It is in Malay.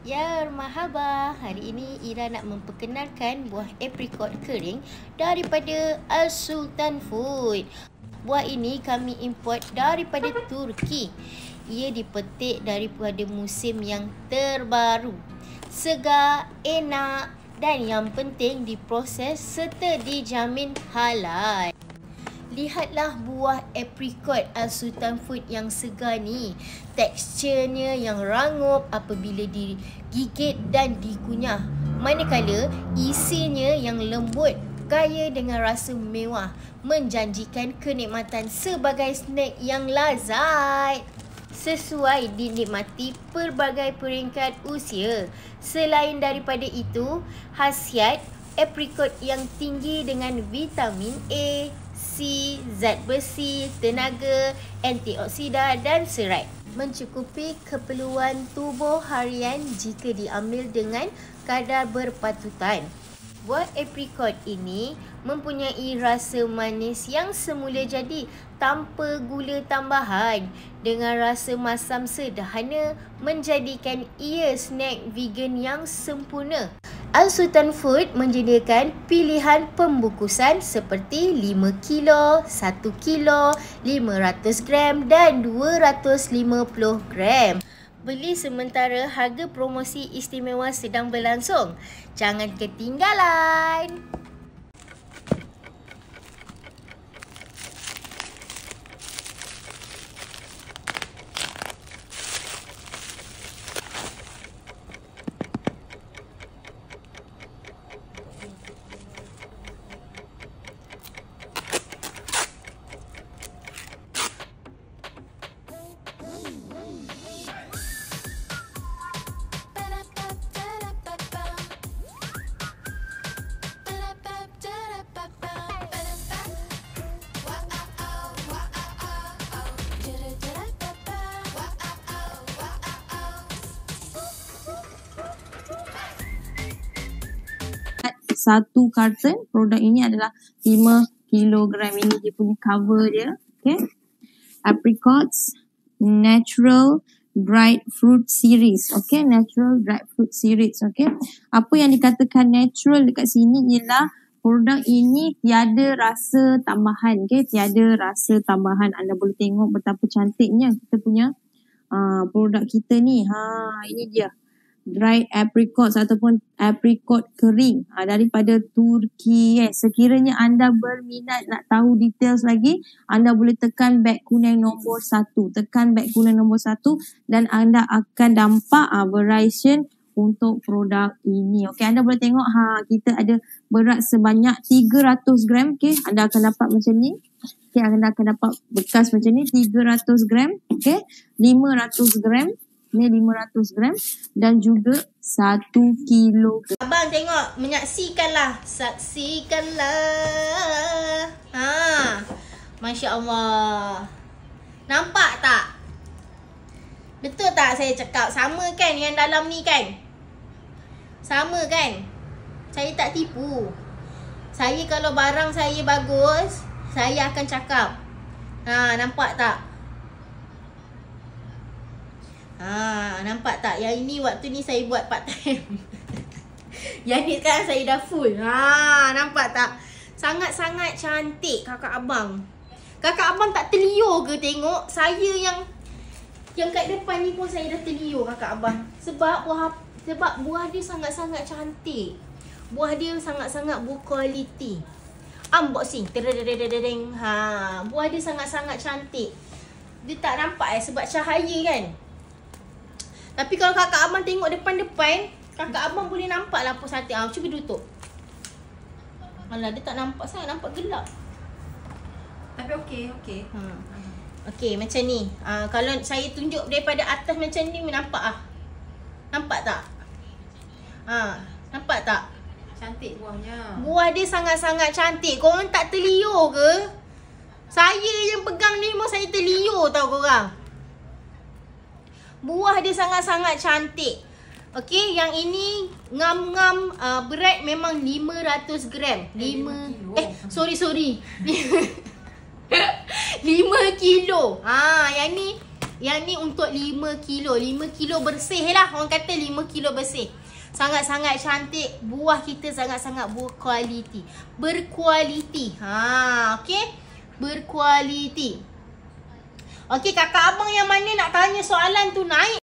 Ya, marhaba. Hari ini Ira nak memperkenalkan buah apricot kering daripada Al Sultan Food. Buah ini kami import daripada Turki. Ia dipetik daripada musim yang terbaru. Segar, enak dan yang penting diproses serta dijamin halal. Lihatlah buah apricot Al Sultan Food yang segar ni. Teksturnya yang rangup apabila digigit dan dikunyah. Manakala isinya yang lembut, kaya dengan rasa mewah, menjanjikan kenikmatan sebagai snack yang lazat. Sesuai dinikmati pelbagai peringkat usia. Selain daripada itu, khasiat apricot yang tinggi dengan vitamin A, C, zat besi, tenaga, antioksida dan serat. Mencukupi keperluan tubuh harian jika diambil dengan kadar berpatutan. Buah apricot ini mempunyai rasa manis yang semula jadi tanpa gula tambahan dengan rasa masam sederhana menjadikan ia snack vegan yang sempurna. Al Sultan Food menyediakan pilihan pembungkusan seperti 5 kilo, 1 kilo, 500 gram dan 250 gram. Beli sementara harga promosi istimewa sedang berlangsung. Jangan ketinggalan! Satu karton produk ini adalah 5 kilogram. Ini dia punya cover dia. Okay. Apricots Natural Dried Fruit Series. Okay. Natural Dried Fruit Series. Okay. Apa yang dikatakan natural dekat sini ialah produk ini tiada rasa tambahan. Okay. Tiada rasa tambahan. Anda boleh tengok betapa cantiknya kita punya produk kita ni. Ini dia. Dried apricots ataupun apricot kering daripada Turki. Sekiranya anda berminat nak tahu details lagi, anda boleh tekan beg kuning nombor 1. Tekan beg kuning nombor 1 dan anda akan nampak variation untuk produk ini. Okey, anda boleh tengok kita ada berat sebanyak 300 gram. Okey, anda akan dapat macam ni. Okey, anda akan dapat bekas macam ni 300 gram. Okey, 500 gram. Ni 500 gram dan juga 1 kilo. Abang tengok, menyaksikanlah. Saksikanlah. Masya Allah. Nampak tak? Betul tak saya cakap? Sama kan yang dalam ni kan? Sama kan? Saya tak tipu. Saya kalau barang saya bagus, saya akan cakap. Nampak tak? Nampak tak? Yang ini waktu ni saya buat part time. Yang ni sekarang saya dah full. Nampak tak? Sangat-sangat cantik kakak abang. Kakak abang tak terliur ke tengok? Saya yang kat depan ni pun saya dah terliur kakak abang. Sebab buah dia sangat-sangat cantik. Buah dia sangat-sangat berkualiti. Unboxing. Buah dia sangat-sangat cantik. Dia tak nampak sebab cahaya kan? Tapi kalau kakak abang tengok depan-depan, kakak abang boleh nampak lah puas hati. Cuba tutup. Alah, dia tak nampak sangat, nampak gelap. Tapi okey. Okey, macam ni. Kalau saya tunjuk daripada atas macam ni, nampak Nampak tak? Nampak tak? Cantik buahnya. Buah dia sangat-sangat cantik. Korang tak terliur ke? Saya yang pegang ni pun saya terliur tau korang. Buah dia sangat-sangat cantik. Okey, yang ini ngam-ngam berat memang 500 gram. 5 kilo. Yang ni Yang ni untuk 5 kilo. 5 kilo bersih lah. Orang kata 5 kilo bersih. Sangat-sangat cantik. Buah kita sangat-sangat berkualiti. Berkualiti. Okey. Berkualiti. Okey, kakak abang yang mana nak tanya soalan tu naik.